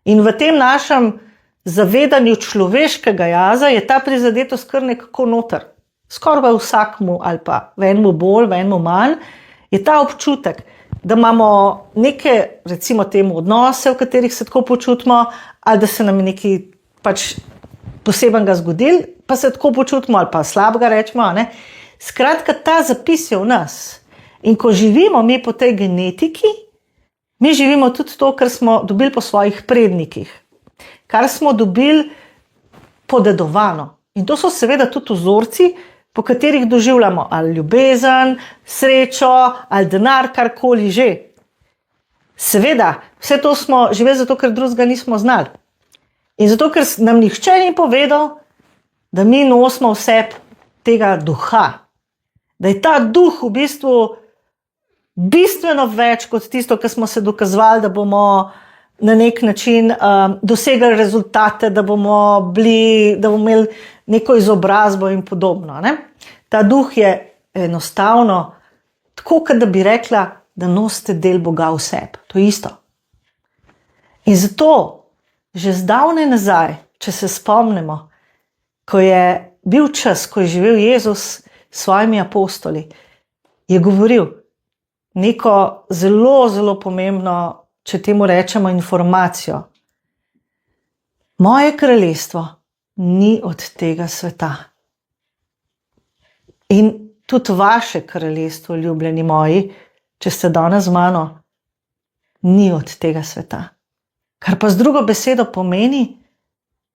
In v tem našem zavedanju človeškega jaza je ta prizadetost kar nekako noter. Skoraj v vsakmu ali pa v enemu bolj, v enemu manj, je ta občutek, da imamo neke, recimo temu, odnose, v katerih se tako počutimo, ali da se nam je nekaj pač posebenega zgodil, pa se tako počutimo, ali pa slabega rečemo. Ne? Skratka, ta zapis je v nas. In ko živimo mi po tej genetiki, mi živimo tudi to, kar smo dobili po svojih prednikih, kar smo dobili podedovano. In to so seveda tudi vzorci, po katerih doživljamo ali ljubezen, srečo, ali denar, karkoli že. Seveda, vse to smo živeli zato, ker drugega nismo znali. In zato, ker nam nihče ni povedal, da mi nosimo v sebi tega duha. Da je ta duh v bistvu bistveno več kot tisto, kar smo se dokazovali, da bomo na nek način dosegli rezultate, da bomo imeli neko izobrazbo in podobno. Ne? Ta duh je enostavno tako, kot da bi rekla, da nosite del Boga v sebi. To je isto. In zato, že zdavnaj nazaj, če se spomnimo, ko je bil čas, ko je živel Jezus s svojimi apostoli, je govoril neko zelo, zelo pomembno, če temu rečemo, informacijo. Moje kraljestvo ni od tega sveta. In tudi vaše kraljestvo, ljubljeni moji, če ste danes z mano, ni od tega sveta. Kar pa z drugo besedo pomeni,